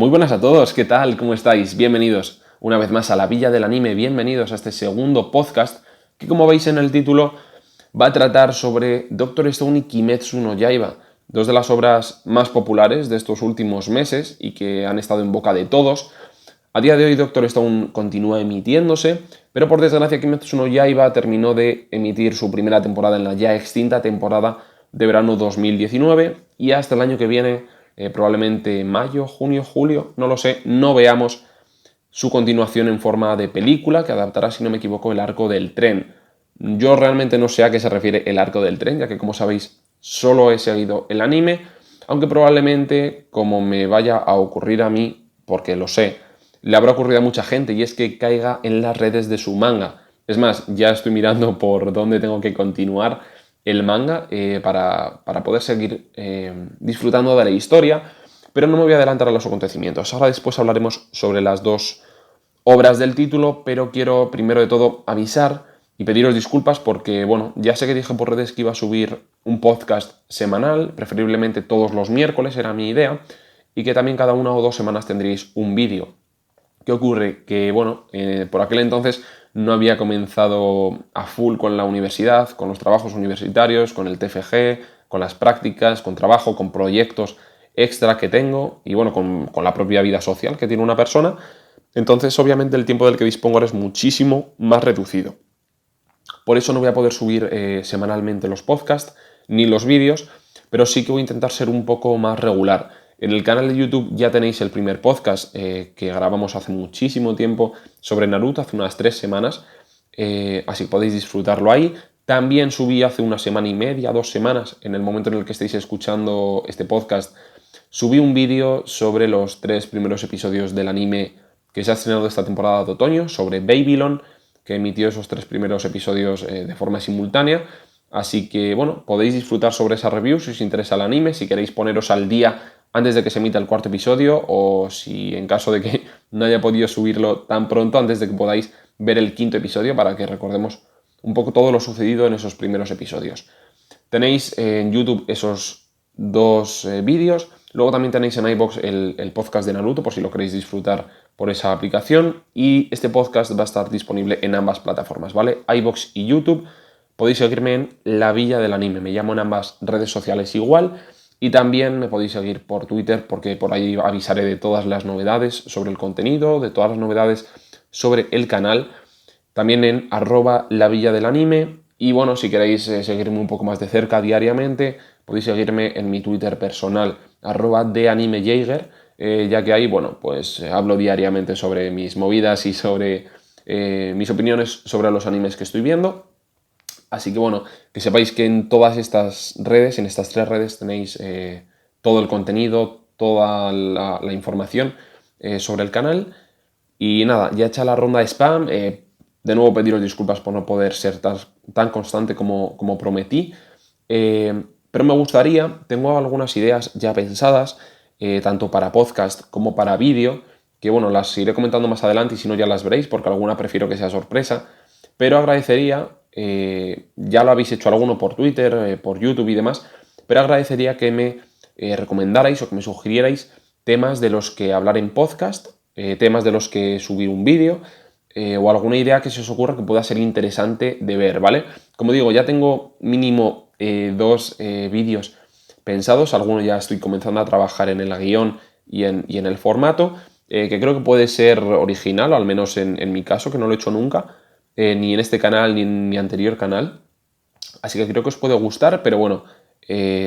Muy buenas a todos, ¿qué tal? ¿Cómo estáis? Bienvenidos una vez más a la Villa del Anime, bienvenidos a este segundo podcast que, como veis en el título, va a tratar sobre Doctor Stone y Kimetsu no Yaiba, dos de las obras más populares de estos últimos meses y que han estado en boca de todos. A día de hoy Doctor Stone continúa emitiéndose, pero por desgracia Kimetsu no Yaiba terminó de emitir su primera temporada en la ya extinta temporada de verano 2019 y hasta el año que viene, probablemente mayo, junio, julio, no lo sé, no veamos su continuación en forma de película que adaptará, si no me equivoco, el arco del tren. Yo realmente no sé a qué se refiere el arco del tren, ya que como sabéis solo he seguido el anime, aunque probablemente, como me vaya a ocurrir a mí, porque lo sé, le habrá ocurrido a mucha gente, y es que caiga en las redes de su manga. Es más, ya estoy mirando por dónde tengo que continuar el manga para poder seguir disfrutando de la historia, pero no me voy a adelantar a los acontecimientos. Ahora después hablaremos sobre las dos obras del título, pero quiero primero de todo avisar y pediros disculpas porque, bueno, ya sé que dije por redes que iba a subir un podcast semanal, preferiblemente todos los miércoles, era mi idea, y que también cada 1 o 2 semanas tendréis un vídeo. ¿Qué ocurre? Que, bueno, por aquel entonces no había comenzado a full con la universidad, con los trabajos universitarios, con el TFG, con las prácticas, con trabajo, con proyectos extra que tengo y, bueno, con la propia vida social que tiene una persona. Entonces, obviamente, el tiempo del que dispongo ahora es muchísimo más reducido. Por eso no voy a poder subir semanalmente los podcasts ni los vídeos, pero sí que voy a intentar ser un poco más regular. En el canal de YouTube ya tenéis el primer podcast que grabamos hace muchísimo tiempo sobre Naruto, hace unas 3 semanas, así que podéis disfrutarlo ahí. También subí hace 1 semana y media, 2 semanas, en el momento en el que estéis escuchando este podcast, subí un vídeo sobre los 3 primeros episodios del anime que se ha estrenado esta temporada de otoño, sobre Babylon, que emitió esos 3 primeros episodios de forma simultánea. Así que, bueno, podéis disfrutar sobre esa review si os interesa el anime, si queréis poneros al día antes de que se emita el 4.º episodio, o si en caso de que no haya podido subirlo tan pronto, antes de que podáis ver el 5.º episodio, para que recordemos un poco todo lo sucedido en esos primeros episodios. Tenéis en YouTube esos 2 vídeos. Luego también tenéis en iVoox el podcast de Naruto, por si lo queréis disfrutar por esa aplicación. Y este podcast va a estar disponible en ambas plataformas, ¿vale? iVoox y YouTube. Podéis seguirme en La Villa del Anime. Me llamo en ambas redes sociales igual. Y también me podéis seguir por Twitter, porque por ahí avisaré de todas las novedades sobre el contenido, de todas las novedades sobre el canal. También en @lavilladelanime. Y bueno, si queréis seguirme un poco más de cerca diariamente, podéis seguirme en mi Twitter personal, @deanimejaeger, ya que ahí, bueno, pues hablo diariamente sobre mis movidas y sobre mis opiniones sobre los animes que estoy viendo. Así que bueno, que sepáis que en todas estas redes, en estas 3 redes, tenéis todo el contenido, toda la información sobre el canal. Y nada, ya hecha la ronda de spam, de nuevo pediros disculpas por no poder ser tan constante como prometí. Pero me gustaría, tengo algunas ideas ya pensadas, tanto para podcast como para vídeo, que bueno, las iré comentando más adelante y si no ya las veréis, porque alguna prefiero que sea sorpresa. Pero agradecería, ya lo habéis hecho alguno por Twitter, por YouTube y demás, pero agradecería que me recomendarais o que me sugirierais temas de los que hablar en podcast, temas de los que subir un vídeo, o alguna idea que se os ocurra que pueda ser interesante de ver, ¿vale? Como digo, ya tengo mínimo 2 vídeos pensados, algunos ya estoy comenzando a trabajar en el guión y en el formato, que creo que puede ser original, o al menos en mi caso, que no lo he hecho nunca, ni en este canal ni en mi anterior canal. Así que creo que os puede gustar, pero bueno,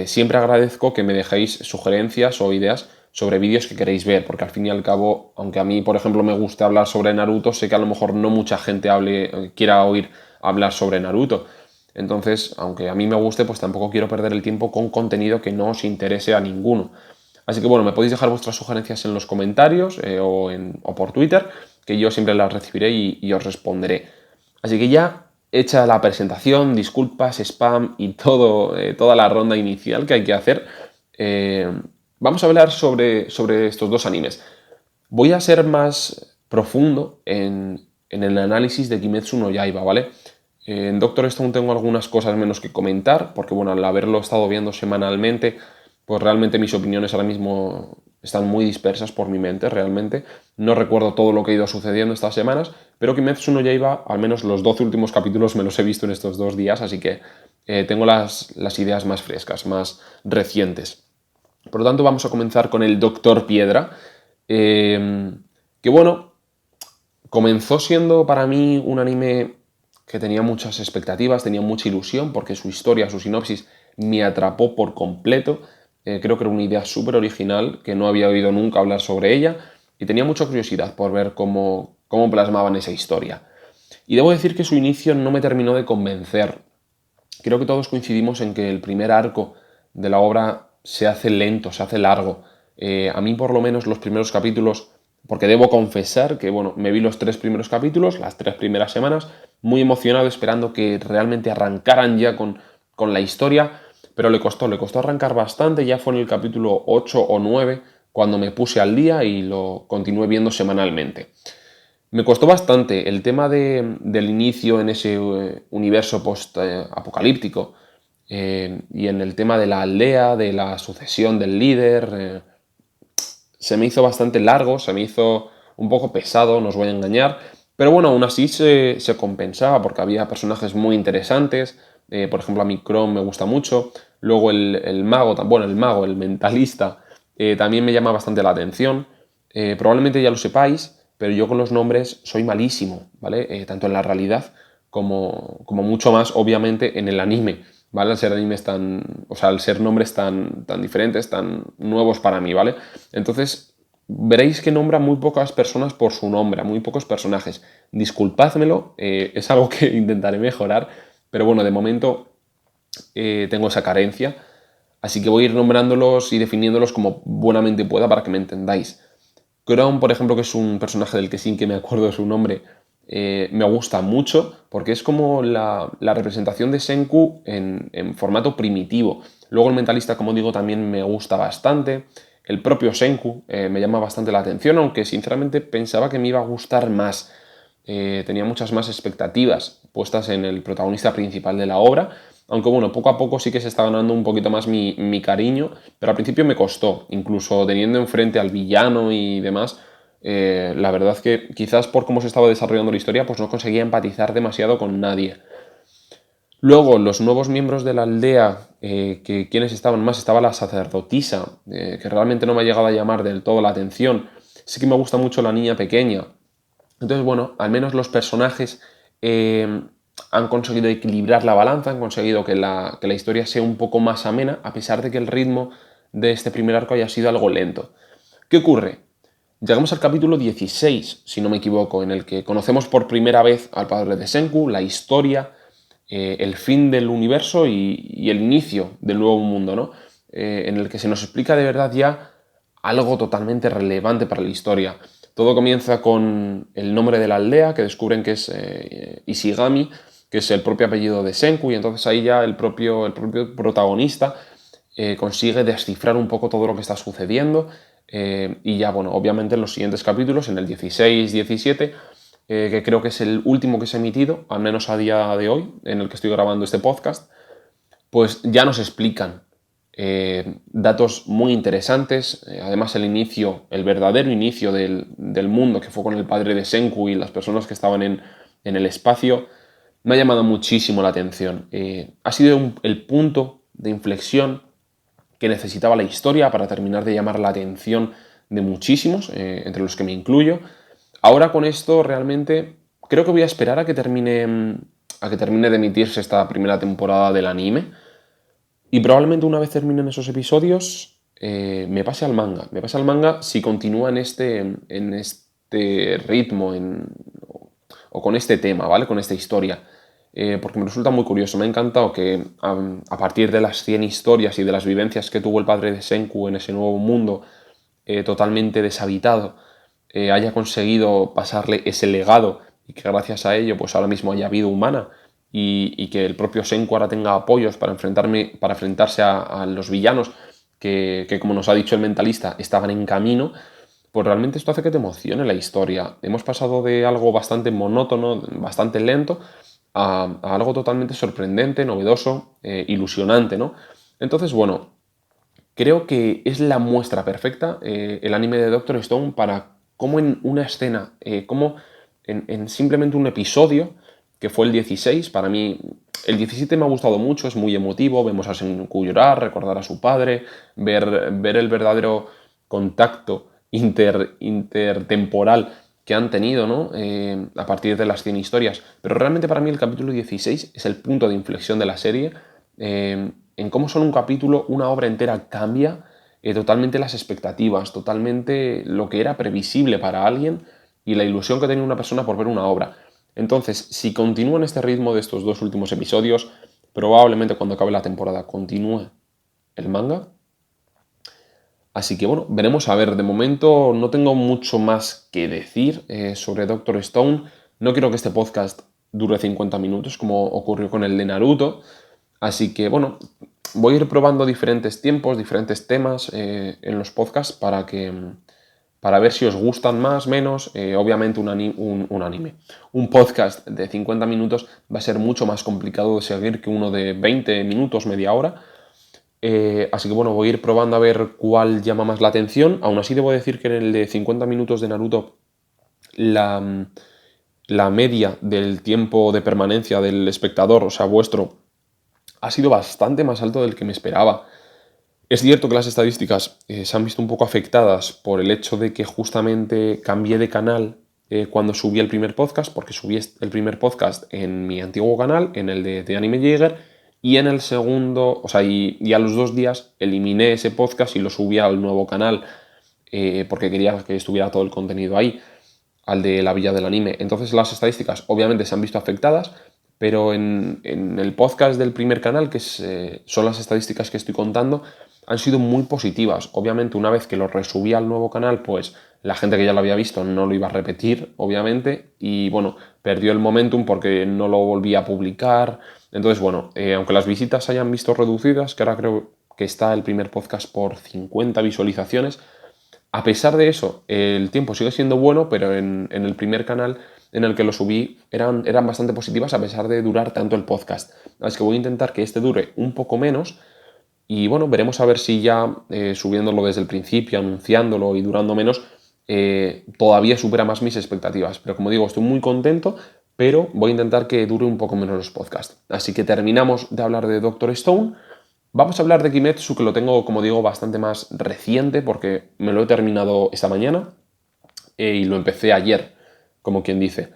siempre agradezco que me dejéis sugerencias o ideas sobre vídeos que queréis ver, porque al fin y al cabo, aunque a mí, por ejemplo, me guste hablar sobre Naruto, sé que a lo mejor no mucha gente quiera oír hablar sobre Naruto. Entonces, aunque a mí me guste, pues tampoco quiero perder el tiempo con contenido que no os interese a ninguno. Así que bueno, me podéis dejar vuestras sugerencias en los comentarios o por Twitter, que yo siempre las recibiré y os responderé. Así que ya hecha la presentación, disculpas, spam y toda la ronda inicial que hay que hacer, vamos a hablar sobre estos 2 animes. Voy a ser más profundo en el análisis de Kimetsu no Yaiba, ¿vale? En Doctor Stone tengo algunas cosas menos que comentar, porque bueno, al haberlo estado viendo semanalmente, pues realmente mis opiniones ahora mismo están muy dispersas por mi mente realmente. No recuerdo todo lo que ha ido sucediendo estas semanas, pero Kimetsu no Yaiba, al menos los 12 últimos capítulos me los he visto en estos 2 días, así que tengo las ideas más frescas, más recientes. Por lo tanto, vamos a comenzar con el Doctor Piedra, que bueno, comenzó siendo para mí un anime que tenía muchas expectativas, tenía mucha ilusión, porque su historia, su sinopsis, me atrapó por completo. Creo que era una idea súper original, que no había oído nunca hablar sobre ella, y tenía mucha curiosidad por ver cómo plasmaban esa historia. Y debo decir que su inicio no me terminó de convencer. Creo que todos coincidimos en que el primer arco de la obra se hace lento, se hace largo. A mí por lo menos los primeros capítulos, porque debo confesar que bueno, me vi los 3 primeros capítulos, las 3 primeras semanas, muy emocionado esperando que realmente arrancaran ya con la historia, pero le costó arrancar bastante, ya fue en el capítulo 8 o 9 cuando me puse al día y lo continué viendo semanalmente. Me costó bastante el tema del inicio en ese universo post-apocalíptico y en el tema de la aldea, de la sucesión del líder. Se me hizo bastante largo, se me hizo un poco pesado, no os voy a engañar, pero bueno, aún así se compensaba porque había personajes muy interesantes. Por ejemplo, a mí Chrome me gusta mucho. Luego el mago, bueno, el mago, el mentalista, también me llama bastante la atención. Probablemente ya lo sepáis, pero yo con los nombres soy malísimo, ¿vale? Tanto en la realidad como mucho más, obviamente, en el anime, ¿vale? Al ser animes o sea, al ser nombres tan diferentes, tan nuevos para mí, ¿vale? Entonces, veréis que nombra muy pocas personas por su nombre, a muy pocos personajes. Disculpádmelo, es algo que intentaré mejorar, pero bueno, de momento tengo esa carencia, así que voy a ir nombrándolos y definiéndolos como buenamente pueda para que me entendáis. Chrome, por ejemplo, que es un personaje del que sí que me acuerdo de su nombre, me gusta mucho porque es como la representación de Senku en formato primitivo. Luego el mentalista, como digo, también me gusta bastante. El propio Senku me llama bastante la atención, aunque sinceramente pensaba que me iba a gustar más. Tenía muchas más expectativas puestas en el protagonista principal de la obra, aunque bueno, poco a poco sí que se está ganando un poquito más mi cariño, pero al principio me costó, incluso teniendo enfrente al villano y demás. La verdad que quizás por cómo se estaba desarrollando la historia, pues no conseguía empatizar demasiado con nadie. Luego, los nuevos miembros de la aldea, quienes estaban más, estaba la sacerdotisa, que realmente no me ha llegado a llamar del todo la atención. Sí que me gusta mucho la niña pequeña. Entonces, bueno, al menos los personajes han conseguido equilibrar la balanza, han conseguido que la historia sea un poco más amena, a pesar de que el ritmo de este primer arco haya sido algo lento. ¿Qué ocurre? Llegamos al capítulo 16, si no me equivoco, en el que conocemos por primera vez al padre de Senku, la historia, el fin del universo y el inicio del nuevo mundo, ¿no? En el que se nos explica de verdad ya algo totalmente relevante para la historia. Todo comienza con el nombre de la aldea, que descubren que es Ishigami, que es el propio apellido de Senku, y entonces ahí ya el propio protagonista consigue descifrar un poco todo lo que está sucediendo. Y ya, bueno, obviamente en los siguientes capítulos, en el 16, 17, que creo que es el último que se ha emitido, al menos a día de hoy, en el que estoy grabando este podcast, pues ya nos explican datos muy interesantes. Además, el verdadero inicio del mundo, que fue con el padre de Senku y las personas que estaban en el espacio, me ha llamado muchísimo la atención. Ha sido el punto de inflexión que necesitaba la historia para terminar de llamar la atención de muchísimos, entre los que me incluyo. Ahora con esto realmente creo que voy a esperar a que termine de emitirse esta primera temporada del anime y probablemente una vez terminen esos episodios me pase al manga. Me pase al manga si continúa en este ritmo o con este tema, ¿vale? Con esta historia. Porque me resulta muy curioso. Me ha encantado que a partir de las 100 historias y de las vivencias que tuvo el padre de Senku en ese nuevo mundo totalmente deshabitado, haya conseguido pasarle ese legado y que gracias a ello pues ahora mismo haya vida humana y que el propio Senku ahora tenga apoyos para enfrentarse a los villanos que, como nos ha dicho el mentalista, estaban en camino, pues realmente esto hace que te emocione la historia. Hemos pasado de algo bastante monótono, bastante lento, a algo totalmente sorprendente, novedoso, ilusionante, ¿no? Entonces, bueno, creo que es la muestra perfecta, el anime de Doctor Stone, para cómo en una escena, cómo en simplemente un episodio, que fue el 16, para mí el 17 me ha gustado mucho, es muy emotivo, vemos a Senku llorar, recordar a su padre, ver el verdadero contacto intertemporal que han tenido, ¿no? A partir de las 100 historias. Pero realmente para mí el capítulo 16 es el punto de inflexión de la serie, en cómo solo un capítulo, una obra entera cambia totalmente las expectativas, totalmente lo que era previsible para alguien y la ilusión que tenía una persona por ver una obra. Entonces, si continúa en este ritmo de estos dos últimos episodios, probablemente cuando acabe la temporada continúe el manga. Así que bueno, veremos a ver. De momento no tengo mucho más que decir sobre Doctor Stone. No quiero que este podcast dure 50 minutos como ocurrió con el de Naruto. Así que bueno, voy a ir probando diferentes tiempos, diferentes temas en los podcasts para ver si os gustan más, menos. Obviamente un anime. Un podcast de 50 minutos va a ser mucho más complicado de seguir que uno de 20 minutos, media hora. Así que bueno, voy a ir probando a ver cuál llama más la atención. Aún así debo decir que en el de 50 minutos de Naruto la media del tiempo de permanencia del espectador, o sea, vuestro, ha sido bastante más alto del que me esperaba. Es cierto que las estadísticas se han visto un poco afectadas por el hecho de que justamente cambié de canal cuando subí el primer podcast, porque subí el primer podcast en mi antiguo canal, en el de Anime Jäger, y en el segundo, o sea, y a los 2 días eliminé ese podcast y lo subí al nuevo canal, porque quería que estuviera todo el contenido ahí, al de la Villa del Anime. Entonces las estadísticas obviamente se han visto afectadas, pero en el podcast del primer canal, son las estadísticas que estoy contando, han sido muy positivas. Obviamente una vez que lo resubí al nuevo canal, pues la gente que ya lo había visto no lo iba a repetir, obviamente, y bueno, perdió el momentum porque no lo volví a publicar. Entonces, bueno, aunque las visitas se hayan visto reducidas, que ahora creo que está el primer podcast por 50 visualizaciones, a pesar de eso, el tiempo sigue siendo bueno, pero en el primer canal en el que lo subí eran bastante positivas a pesar de durar tanto el podcast. Así que voy a intentar que este dure un poco menos y bueno, veremos a ver si ya subiéndolo desde el principio, anunciándolo y durando menos, todavía supera más mis expectativas. Pero como digo, estoy muy contento, pero voy a intentar que dure un poco menos los podcasts. Así que terminamos de hablar de Doctor Stone. Vamos a hablar de Kimetsu, que lo tengo, como digo, bastante más reciente porque me lo he terminado esta mañana y lo empecé ayer, como quien dice.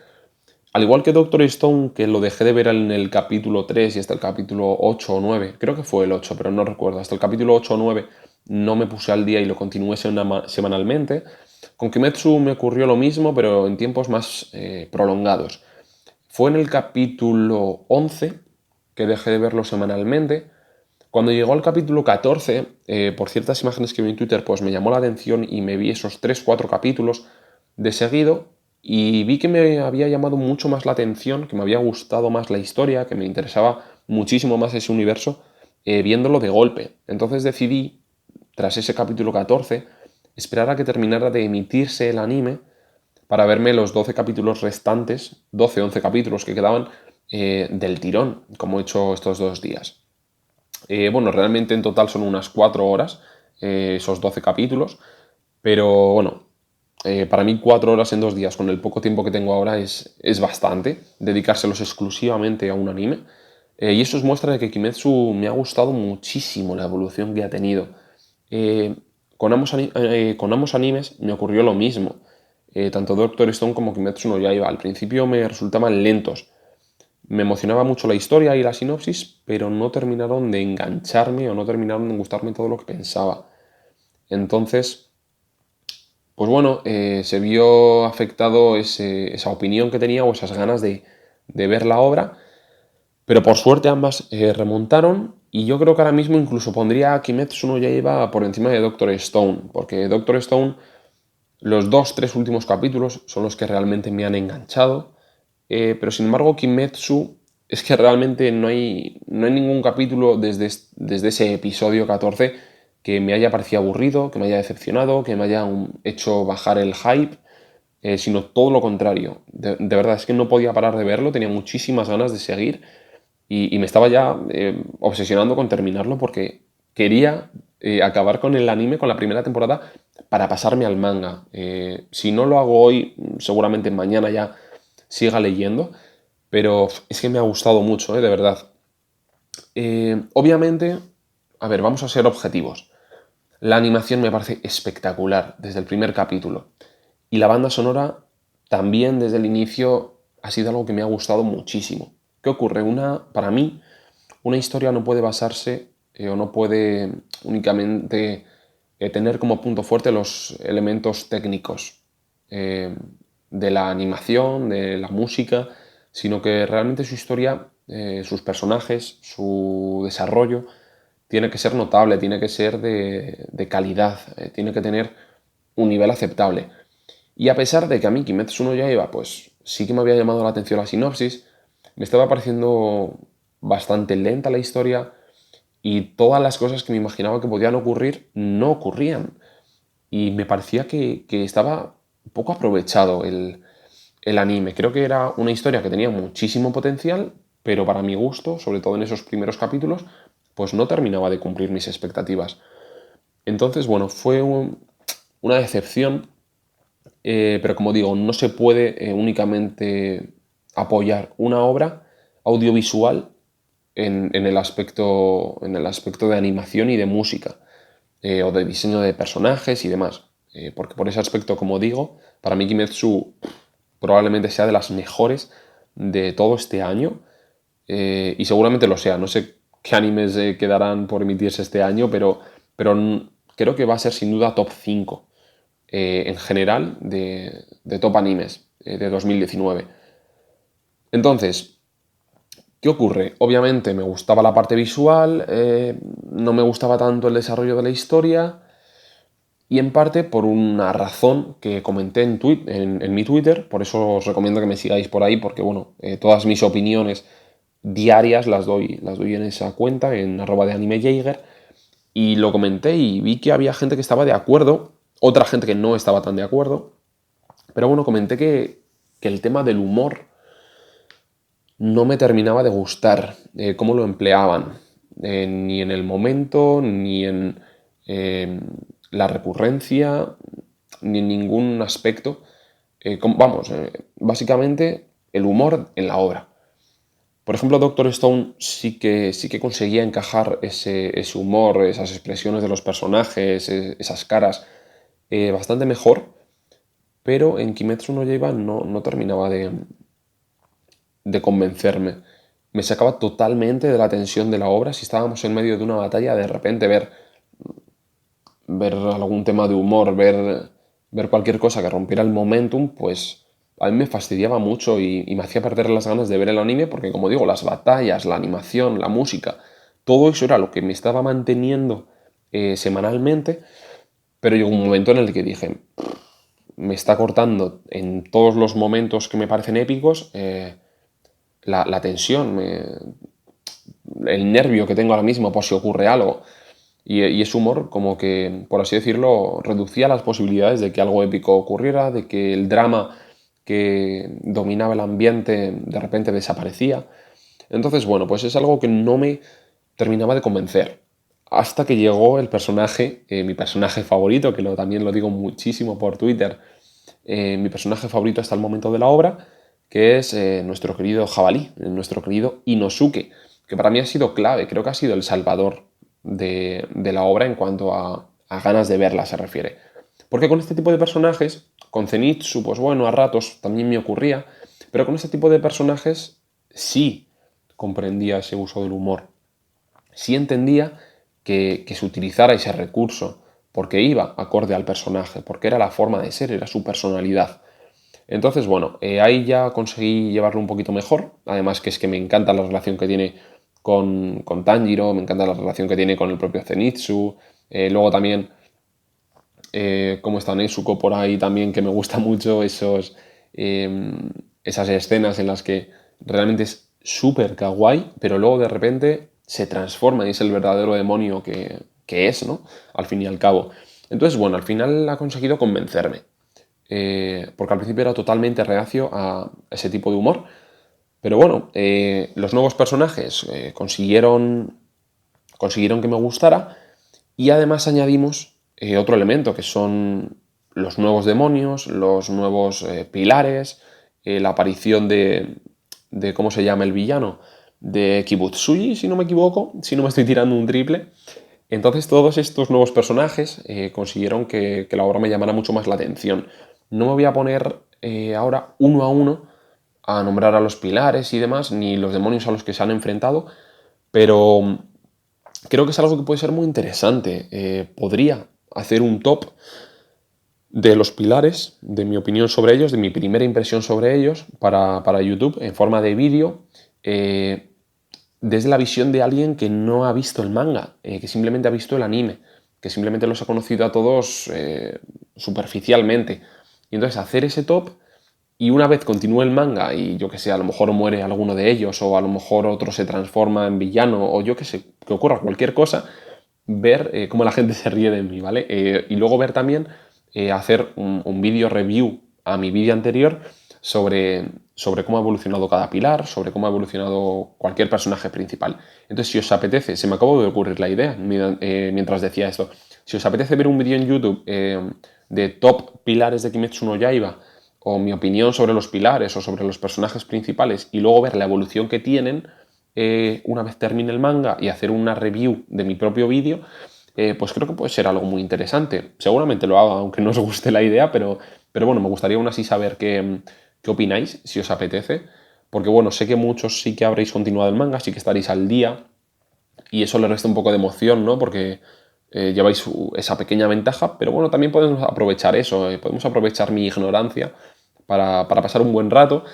Al igual que Doctor Stone, que lo dejé de ver en el capítulo 3 y hasta el capítulo 8 o 9, creo que fue el 8, pero no recuerdo, hasta el capítulo 8 o 9 no me puse al día y lo continué semanalmente. Con Kimetsu me ocurrió lo mismo, pero en tiempos más prolongados. Fue en el capítulo 11 que dejé de verlo semanalmente. Cuando llegó al capítulo 14, por ciertas imágenes que vi en Twitter, pues me llamó la atención y me vi esos 3 4 capítulos de seguido y vi que me había llamado mucho más la atención, que me había gustado más la historia, que me interesaba muchísimo más ese universo, viéndolo de golpe. Entonces decidí, tras ese capítulo 14, esperar a que terminara de emitirse el anime para verme los 12 capítulos restantes, 12 11 capítulos que quedaban del tirón, como he hecho estos 2 días. Bueno, realmente en total son unas 4 horas, esos 12 capítulos, pero bueno, para mí 4 horas en 2 días, con el poco tiempo que tengo ahora, es bastante, dedicárselos exclusivamente a un anime. Y eso es muestra de que Kimetsu me ha gustado muchísimo la evolución que ha tenido. Con ambos animes me ocurrió lo mismo. Tanto Doctor Stone como Kimetsu no Yaiba al principio me resultaban lentos. Me emocionaba mucho la historia y la sinopsis, pero no terminaron de engancharme o no terminaron de gustarme todo lo que pensaba. Entonces, pues bueno, se vio afectado esa opinión que tenía o esas ganas de ver la obra, pero por suerte ambas remontaron y yo creo que ahora mismo incluso pondría a Kimetsu no Yaiba por encima de Doctor Stone, porque Doctor Stone, los 2 3 últimos capítulos son los que realmente me han enganchado. Pero sin embargo, Kimetsu es que realmente no hay ningún capítulo desde ese episodio 14 que me haya parecido aburrido, que me haya decepcionado, que me haya hecho bajar el hype, sino todo lo contrario. De verdad, es que no podía parar de verlo, tenía muchísimas ganas de seguir y me estaba ya obsesionando con terminarlo porque quería acabar con el anime, con la primera temporada, para pasarme al manga. Si no lo hago hoy, seguramente mañana ya siga leyendo, pero es que me ha gustado mucho, de verdad. Obviamente, a ver, vamos a ser objetivos. La animación me parece espectacular desde el primer capítulo. Y la banda sonora también desde el inicio ha sido algo que me ha gustado muchísimo. ¿Qué ocurre? Para mí, una historia no puede basarse o no puede únicamente tener como punto fuerte los elementos técnicos de la animación, de la música, sino que realmente su historia, sus personajes, su desarrollo, tiene que ser notable, tiene que ser de calidad, tiene que tener un nivel aceptable. Y a pesar de que a mí Kimetsu no Yaiba, pues sí que me había llamado la atención la sinopsis, me estaba pareciendo bastante lenta la historia y todas las cosas que me imaginaba que podían ocurrir no ocurrían. Y me parecía que estaba poco aprovechado el anime. Creo que era una historia que tenía muchísimo potencial, pero para mi gusto, sobre todo en esos primeros capítulos, pues no terminaba de cumplir mis expectativas. Entonces, bueno, fue una decepción, pero como digo, no se puede únicamente apoyar una obra audiovisual en el aspecto de animación y de música, o de diseño de personajes y demás. Porque por ese aspecto, como digo, para mí Kimetsu probablemente sea de las mejores de todo este año, y seguramente lo sea. No sé qué animes quedarán por emitirse este año, pero creo que va a ser sin duda top 5 en general de top animes de 2019. Entonces, ¿qué ocurre? Obviamente me gustaba la parte visual, no me gustaba tanto el desarrollo de la historia, y en parte por una razón que comenté en mi Twitter. Por eso os recomiendo que me sigáis por ahí, porque bueno, todas mis opiniones diarias las doy en esa cuenta, en @deanimejaeger, y lo comenté y vi que había gente que estaba de acuerdo, otra gente que no estaba tan de acuerdo, pero bueno, comenté que el tema del humor no me terminaba de gustar, cómo lo empleaban, ni en el momento, ni en eh, la recurrencia, ni en ningún aspecto. Básicamente el humor en la obra. Por ejemplo, Doctor Stone sí que conseguía encajar ese humor, esas expresiones de los personajes, esas caras, bastante mejor, pero en Kimetsu no Yaiba no terminaba de convencerme. Me sacaba totalmente de la tensión de la obra. Si estábamos en medio de una batalla, de repente ver algún tema de humor, ver cualquier cosa que rompiera el momentum, pues a mí me fastidiaba mucho y me hacía perder las ganas de ver el anime, porque como digo, las batallas, la animación, la música, todo eso era lo que me estaba manteniendo semanalmente, pero llegó un momento en el que dije, me está cortando en todos los momentos que me parecen épicos, la tensión, el nervio que tengo ahora mismo por si ocurre algo. Y ese humor, como que, por así decirlo, reducía las posibilidades de que algo épico ocurriera, de que el drama que dominaba el ambiente de repente desaparecía. Entonces, bueno, pues es algo que no me terminaba de convencer. Hasta que llegó el personaje, mi personaje favorito, que también lo digo muchísimo por Twitter, mi personaje favorito hasta el momento de la obra, que es nuestro querido jabalí, nuestro querido Inosuke, que para mí ha sido clave, creo que ha sido el salvador de la obra en cuanto a ganas de verla se refiere. Porque con este tipo de personajes, con Zenitsu, pues bueno, a ratos también me ocurría, pero con este tipo de personajes sí comprendía ese uso del humor. Sí entendía que se utilizara ese recurso, porque iba acorde al personaje, porque era la forma de ser, era su personalidad. Entonces, bueno, ahí ya conseguí llevarlo un poquito mejor. Además que es que me encanta la relación que tiene con Tanjiro, me encanta la relación que tiene con el propio Zenitsu. Luego también cómo está Nezuko por ahí también, que me gusta mucho esas escenas en las que realmente es súper kawaii, pero luego de repente se transforma y es el verdadero demonio que es, ¿no? Al fin y al cabo. Entonces, bueno, al final ha conseguido convencerme. Porque al principio era totalmente reacio a ese tipo de humor. Pero bueno, los nuevos personajes consiguieron que me gustara. Y además añadimos otro elemento, que son los nuevos demonios, los nuevos pilares, la aparición de, ¿cómo se llama el villano? De Kibutsuji, si no me equivoco, si no me estoy tirando un triple. Entonces todos estos nuevos personajes consiguieron que la obra me llamara mucho más la atención. No me voy a poner ahora uno a uno a nombrar a los pilares y demás, ni los demonios a los que se han enfrentado, pero creo que es algo que puede ser muy interesante. Podría hacer un top de los pilares, de mi opinión sobre ellos, de mi primera impresión sobre ellos para YouTube en forma de vídeo, desde la visión de alguien que no ha visto el manga, que simplemente ha visto el anime, que simplemente los ha conocido a todos superficialmente. Y entonces hacer ese top, y una vez continúe el manga y yo que sé, a lo mejor muere alguno de ellos o a lo mejor otro se transforma en villano o yo que sé, que ocurra cualquier cosa, ver cómo la gente se ríe de mí, ¿vale? Y luego ver también, hacer un vídeo review a mi vídeo anterior sobre cómo ha evolucionado cada pilar, sobre cómo ha evolucionado cualquier personaje principal. Entonces, si os apetece, se me acabó de ocurrir la idea mientras decía esto, si os apetece ver un vídeo en YouTube de top pilares de Kimetsu no Yaiba, o mi opinión sobre los pilares o sobre los personajes principales, y luego ver la evolución que tienen una vez termine el manga y hacer una review de mi propio vídeo, pues creo que puede ser algo muy interesante. Seguramente lo haga, aunque no os guste la idea, pero bueno, me gustaría aún así saber qué opináis, si os apetece, porque bueno, sé que muchos sí que habréis continuado el manga, sí que estaréis al día, y eso le resta un poco de emoción, ¿no? Porque lleváis esa pequeña ventaja, pero bueno, también podemos aprovechar eso, podemos aprovechar mi ignorancia para pasar un buen rato,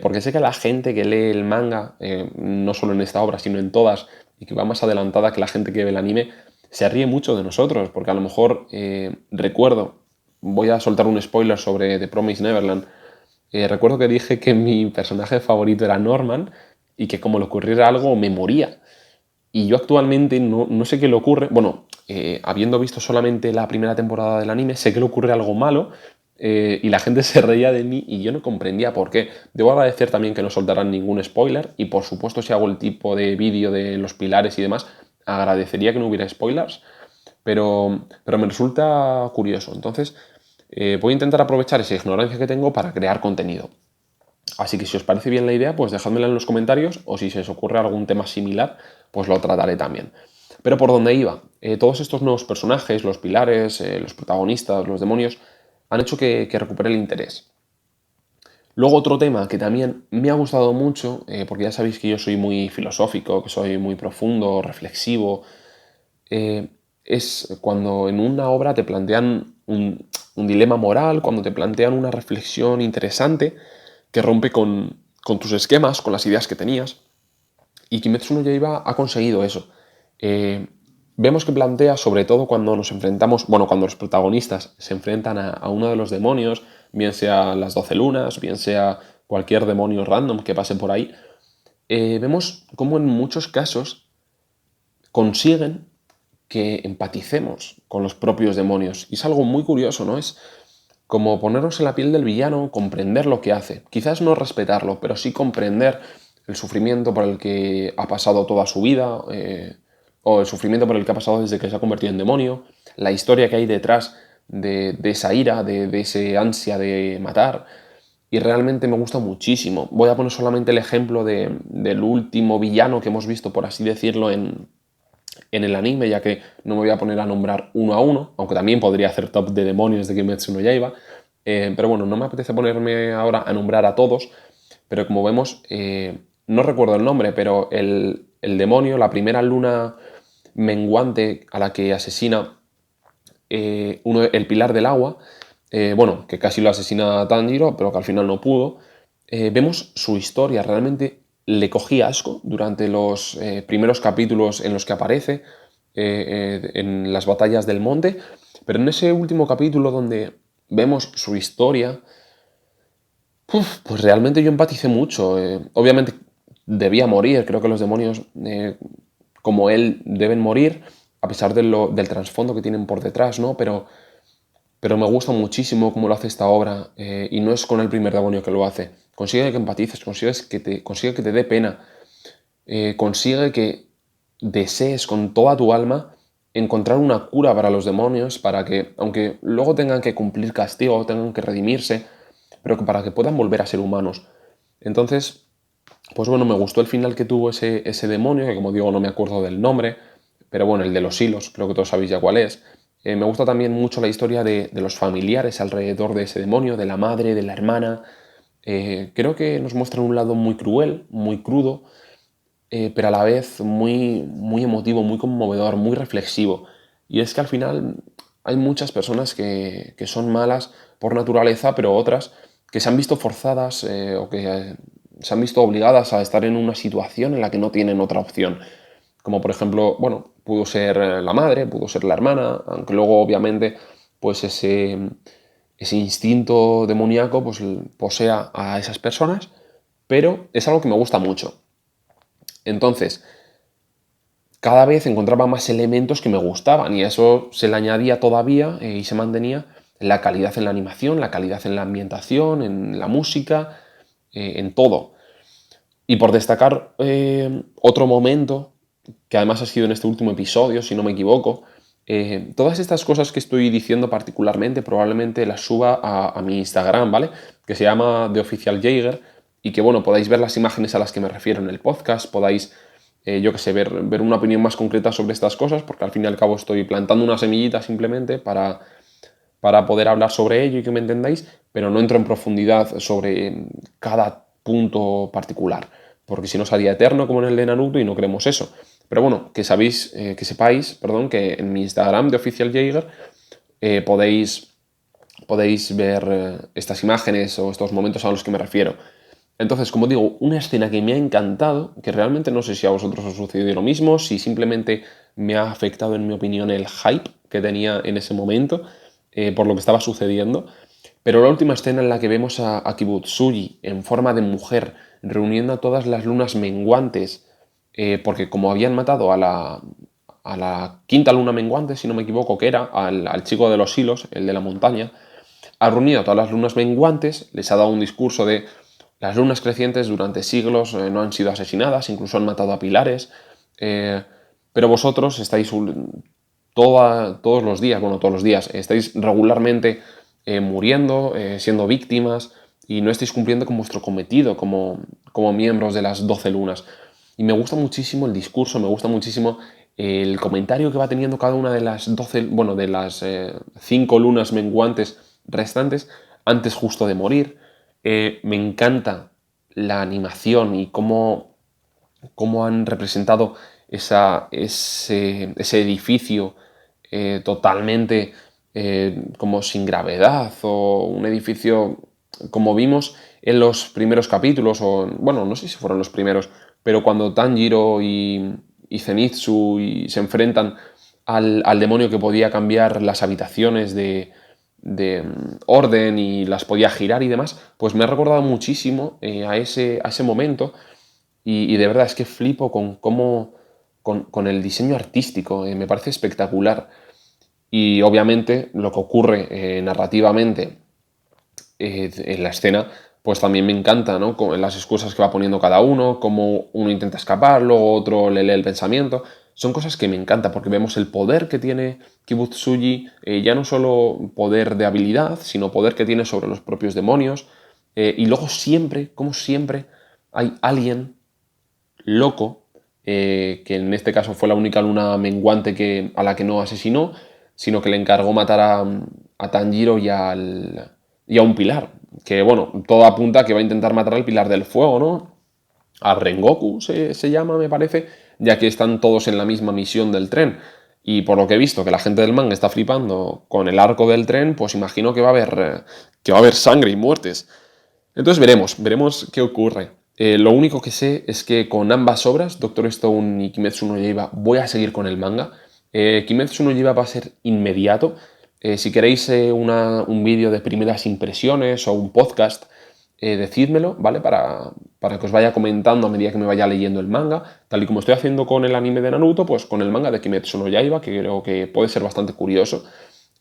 porque sé que la gente que lee el manga, no solo en esta obra, sino en todas, y que va más adelantada que la gente que ve el anime, se ríe mucho de nosotros, porque a lo mejor recuerdo, voy a soltar un spoiler sobre The Promised Neverland, recuerdo que dije que mi personaje favorito era Norman y que como le ocurriera algo me moría. Y yo actualmente no sé qué le ocurre. Bueno, habiendo visto solamente la primera temporada del anime, sé que le ocurre algo malo y la gente se reía de mí y yo no comprendía por qué. Debo agradecer también que no soltaran ningún spoiler y por supuesto si hago el tipo de vídeo de los pilares y demás, agradecería que no hubiera spoilers, pero me resulta curioso. Entonces, voy a intentar aprovechar esa ignorancia que tengo para crear contenido. Así que si os parece bien la idea, pues dejádmela en los comentarios o si se os ocurre algún tema similar, pues lo trataré también. Pero por donde iba, todos estos nuevos personajes, los pilares, los protagonistas, los demonios, han hecho que recupere el interés. Luego otro tema que también me ha gustado mucho, porque ya sabéis que yo soy muy filosófico, que soy muy profundo, reflexivo, eh, es cuando en una obra te plantean un dilema moral, cuando te plantean una reflexión interesante que rompe con tus esquemas, con las ideas que tenías. Y Kimetsu no Yaiba ha conseguido eso. Eh, Vemos que plantea, sobre todo cuando nos enfrentamos, bueno, cuando los protagonistas se enfrentan a uno de los demonios, bien sea las 12 lunas, bien sea cualquier demonio random que pase por ahí, vemos cómo en muchos casos consiguen que empaticemos con los propios demonios. Y es algo muy curioso, ¿no? Es como ponernos en la piel del villano, comprender lo que hace. Quizás no respetarlo, pero sí comprender el sufrimiento por el que ha pasado toda su vida, o el sufrimiento por el que ha pasado desde que se ha convertido en demonio, la historia que hay detrás de esa ira, de ese ansia de matar. Y realmente me gusta muchísimo. Voy a poner solamente el ejemplo del último villano que hemos visto, por así decirlo, en el anime, ya que no me voy a poner a nombrar uno a uno, aunque también podría hacer top de demonios de Kimetsu no Yaiba, pero bueno, no me apetece ponerme ahora a nombrar a todos, pero como vemos, no recuerdo el nombre, pero el demonio, la primera luna menguante a la que asesina el pilar del agua, bueno, que casi lo asesina Tanjiro, pero que al final no pudo, vemos su historia, realmente le cogí asco durante los primeros capítulos en los que aparece, en las batallas del monte, pero en ese último capítulo donde vemos su historia, pues realmente yo empaticé mucho. Obviamente debía morir, creo que los demonios como él deben morir, a pesar del trasfondo que tienen por detrás, ¿no? Pero me gusta muchísimo cómo lo hace esta obra, y no es con el primer demonio que lo hace. Consigue que empatices, consigue que te dé pena, consigue que desees con toda tu alma encontrar una cura para los demonios, para que, aunque luego tengan que cumplir castigo, tengan que redimirse, pero que para que puedan volver a ser humanos. Entonces, pues bueno, me gustó el final que tuvo ese demonio, que como digo no me acuerdo del nombre, pero bueno, el de los hilos, creo que todos sabéis ya cuál es. Me gusta también mucho la historia de los familiares alrededor de ese demonio, de la madre, de la hermana. Creo que nos muestran un lado muy cruel, muy crudo, pero a la vez muy, muy emotivo, muy conmovedor, muy reflexivo. Y es que al final hay muchas personas que son malas por naturaleza, pero otras que se han visto forzadas o que se han visto obligadas a estar en una situación en la que no tienen otra opción. Como por ejemplo, bueno, pudo ser la madre, pudo ser la hermana, aunque luego obviamente pues ese instinto demoníaco pues posea a esas personas, pero es algo que me gusta mucho. Entonces, cada vez encontraba más elementos que me gustaban y a eso se le añadía todavía y se mantenía la calidad en la animación, la calidad en la ambientación, en la música, en todo. Y por destacar otro momento, que además ha sido en este último episodio, si no me equivoco, todas estas cosas que estoy diciendo particularmente probablemente las suba a mi Instagram, ¿vale? Que se llama The Official Jaeger y que, bueno, podáis ver las imágenes a las que me refiero en el podcast, podáis, yo que sé, ver una opinión más concreta sobre estas cosas, porque al fin y al cabo estoy plantando una semillita simplemente para poder hablar sobre ello y que me entendáis, pero no entro en profundidad sobre cada punto particular, porque si no sería eterno como en el de Naruto y no queremos eso. Pero bueno, que sepáis, perdón, que en mi Instagram de Official Jaeger podéis ver estas imágenes o estos momentos a los que me refiero. Entonces, como digo, una escena que me ha encantado, que realmente no sé si a vosotros os sucedió lo mismo, si simplemente me ha afectado, en mi opinión, el hype que tenía en ese momento por lo que estaba sucediendo. Pero la última escena en la que vemos a Kibutsuji en forma de mujer reuniendo a todas las lunas menguantes, porque como habían matado a la quinta luna menguante, si no me equivoco, que era al chico de los hilos, el de la montaña, ha reunido a todas las lunas menguantes, les ha dado un discurso de las lunas crecientes durante siglos no han sido asesinadas, incluso han matado a pilares, pero vosotros estáis todos los días, bueno, todos los días, estáis regularmente muriendo, siendo víctimas y no estáis cumpliendo con vuestro cometido como miembros de las 12 lunas. Y me gusta muchísimo el discurso, me gusta muchísimo el comentario que va teniendo cada una de las 12, bueno, de las 5 lunas menguantes restantes antes justo de morir. Me encanta la animación y cómo han representado ese edificio totalmente como sin gravedad o un edificio como vimos en los primeros capítulos, o bueno, no sé si fueron los primeros, pero cuando Tanjiro y Zenitsu se enfrentan al demonio que podía cambiar las habitaciones de orden y las podía girar y demás, pues me ha recordado muchísimo a ese momento y de verdad es que flipo con el diseño artístico, me parece espectacular. Y obviamente lo que ocurre narrativamente en la escena, pues también me encanta, ¿no? Con las excusas que va poniendo cada uno, cómo uno intenta escapar, luego otro le lee el pensamiento. Son cosas que me encantan porque vemos el poder que tiene Kibutsuji, ya no solo poder de habilidad, sino poder que tiene sobre los propios demonios. Y luego siempre, como siempre, hay alguien loco, que en este caso fue la única luna menguante a la que no asesinó, sino que le encargó matar a Tanjiro y a un pilar. Que bueno, todo apunta a que va a intentar matar al pilar del fuego, ¿no? A Rengoku se llama, me parece, ya que están todos en la misma misión del tren. Y por lo que he visto que la gente del manga está flipando con el arco del tren, pues imagino que va a haber sangre y muertes. Entonces veremos qué ocurre. Lo único que sé es que con ambas obras, Doctor Stone y Kimetsu no Yaiba, voy a seguir con el manga. Kimetsu no Yaiba va a ser inmediato. Si queréis un vídeo de primeras impresiones o un podcast, decídmelo, ¿vale? Para que os vaya comentando a medida que me vaya leyendo el manga. Tal y como estoy haciendo con el anime de Naruto, pues con el manga de Kimetsu no Yaiba, que creo que puede ser bastante curioso.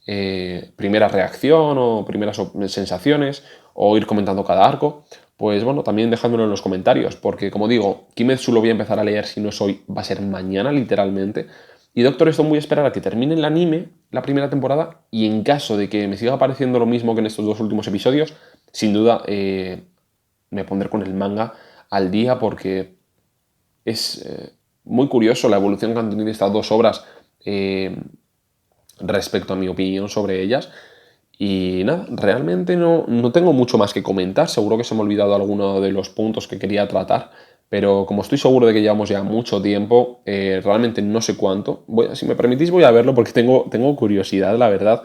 Primera reacción o primeras sensaciones o ir comentando cada arco, pues bueno, también dejádmelo en los comentarios, porque como digo, Kimetsu lo voy a empezar a leer, si no es hoy, va a ser mañana literalmente, Y Doctor Stone voy a esperar a que termine el anime, la primera temporada, y en caso de que me siga pareciendo lo mismo que en estos 2 últimos episodios, sin duda me pondré con el manga al día porque es muy curioso la evolución que han tenido estas 2 obras respecto a mi opinión sobre ellas. Y nada, realmente no tengo mucho más que comentar. Seguro que se me ha olvidado alguno de los puntos que quería tratar, pero como estoy seguro de que llevamos ya mucho tiempo, realmente no sé cuánto. Si me permitís voy a verlo porque tengo curiosidad, la verdad.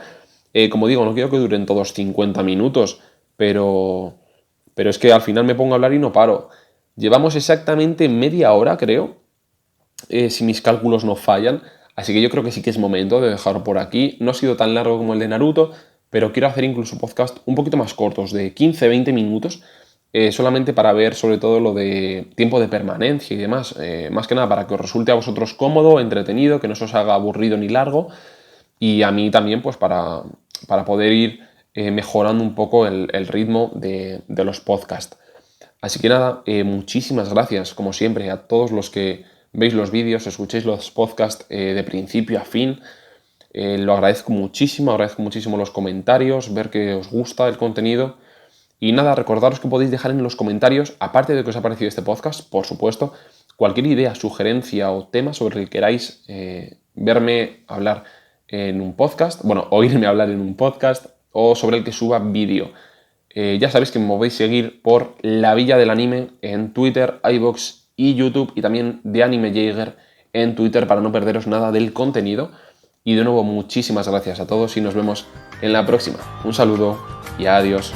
Como digo, no quiero que duren todos 50 minutos, pero es que al final me pongo a hablar y no paro. Llevamos exactamente media hora, creo, si mis cálculos no fallan. Así que yo creo que sí que es momento de dejarlo por aquí. No ha sido tan largo como el de Naruto, pero quiero hacer incluso podcast un poquito más cortos, de 15-20 minutos, solamente para ver sobre todo lo de tiempo de permanencia y demás. Más que nada para que os resulte a vosotros cómodo, entretenido, que no se os haga aburrido ni largo. Y a mí también, pues para poder ir mejorando un poco el ritmo de los podcasts. Así que nada, muchísimas gracias, como siempre, a todos los que veis los vídeos, escuchéis los podcasts de principio a fin. Lo agradezco muchísimo los comentarios, ver que os gusta el contenido. Y nada, recordaros que podéis dejar en los comentarios, aparte de que os ha parecido este podcast, por supuesto, cualquier idea, sugerencia o tema sobre el que queráis verme hablar en un podcast, bueno, oírme hablar en un podcast o sobre el que suba vídeo. Ya sabéis que me podéis seguir por La Villa del Anime en Twitter, iVoox y YouTube, y también de Anime Jaeger en Twitter para no perderos nada del contenido. Y de nuevo, muchísimas gracias a todos y nos vemos en la próxima. Un saludo y adiós.